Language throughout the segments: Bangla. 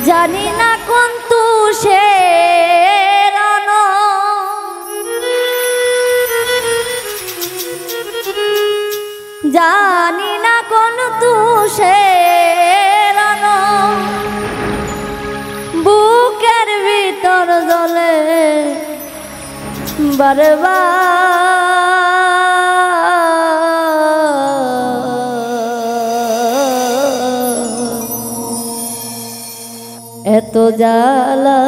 জানি না কোন তুষের জানি না কোন তুষের বুকের ভিতর জ্বলে বারবার এত জ্বালা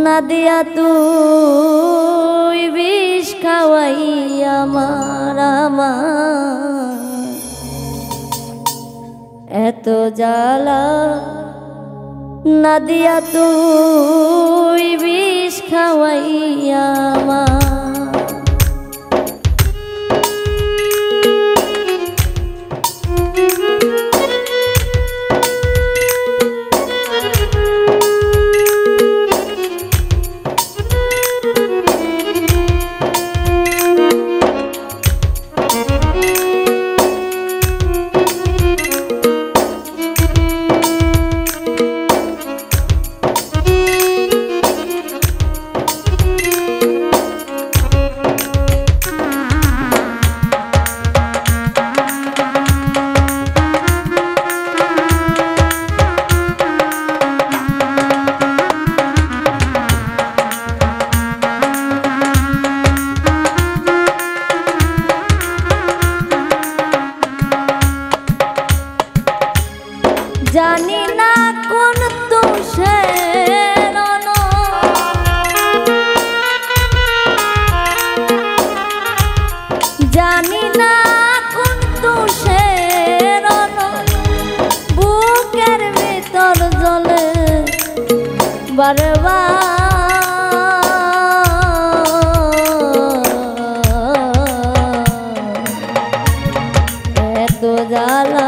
না দিয়া তুই বিষ খাওয়াই আমার এত জ্বালা না দিয়া তুই বিষ খাওয়াই আমার জানি না কোন তুষের জানি না কোন তুষের বুকের ভিতর জ্বলে বারবার এত জ্বালা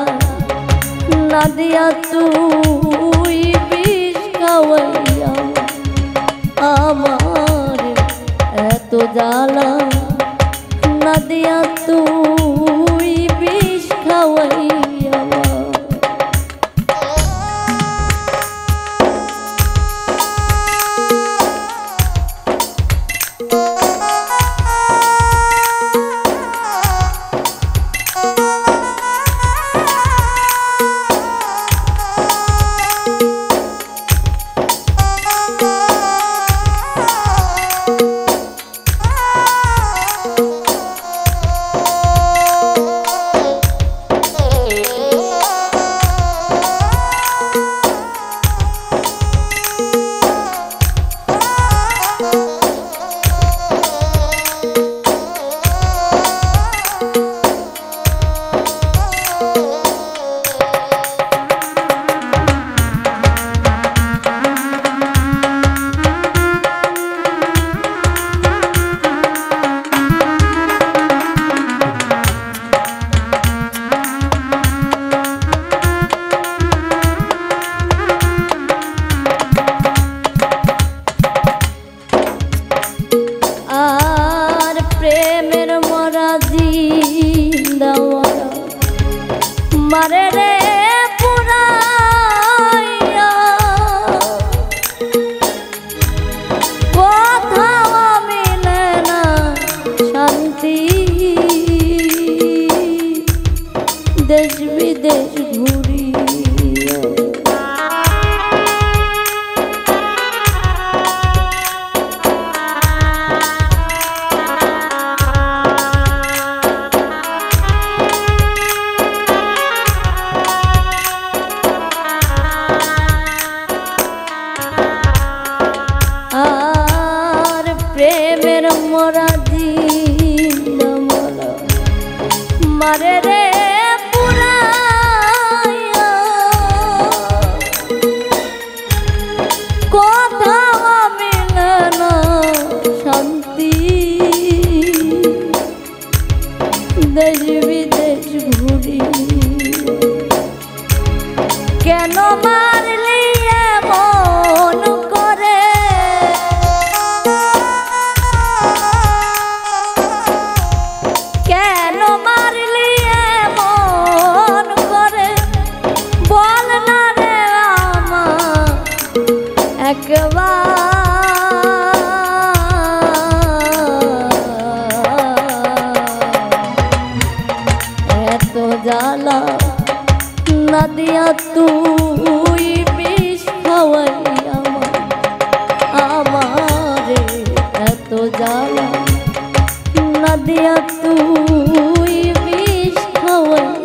না দিয়া তুই বিষ খাওয়াইয়া আমার এত জ্বালা না দিয়া তুই বিষ খাওয়াইয়া মারে রে পুরাইয়া কোথাও মিলে না শান্তি দেশ বিদেশ ঘুরি প্রেমের মোরা দিন মারে রে পুরাইয়া কোথাও মিলে না শান্তি দেশ বিদেশ ঘুরি কেন মারলি এমন করে কেন মারলি এমন করে বল না রে তুই বিষ খাওয়াই আমারে এত জ্বালা না দিয়া তুই বিষ খাওয়াই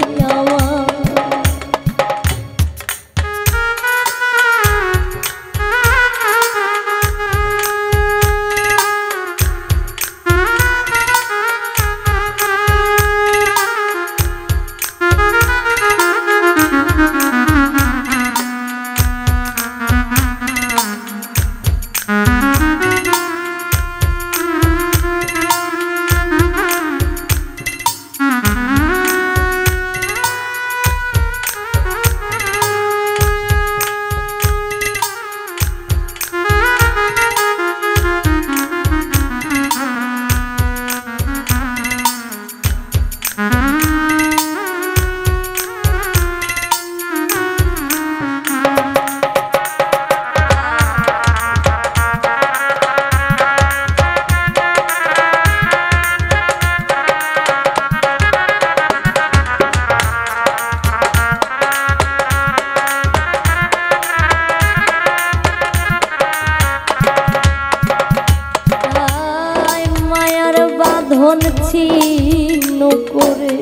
ধন ছিন্ন করে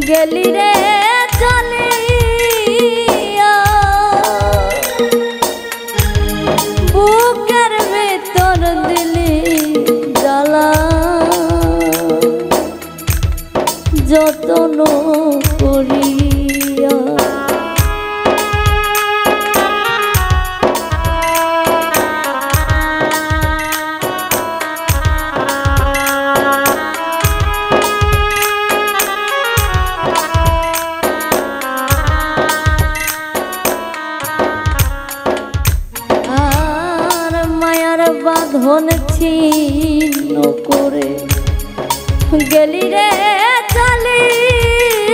গেলি রে চলিয়া বুকের ভেতর দিলি জ্বালা যতন করিয়া বাঁধন ছিন্ন করে গেলি রে চলিয়া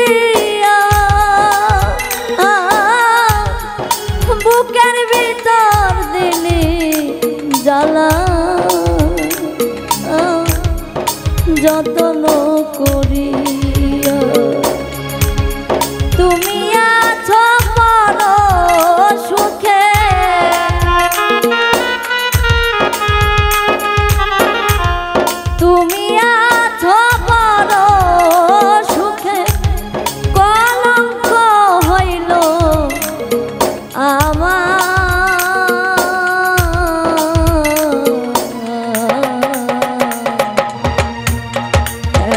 বুকের ভিতর দিলি জ্বালা যতন করিয়া তুমি আছো বড় সুখে তুমি আছো বড় সুখে কলঙ্ক হইল আমার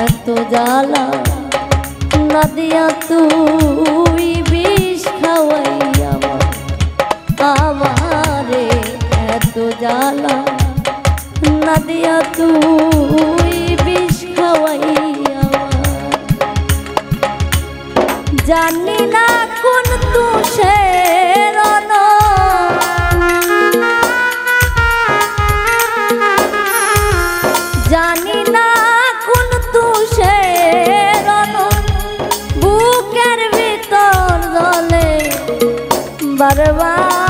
এত জ্বালা না দিয়া তুই বিষ খাওয়াই আমারে এত জ্বালা না দিয়া তুই বিষ খাওয়াই জানি না কোন তুষের জানি না কোন তুষের বুকের ভিতর জলে বারবার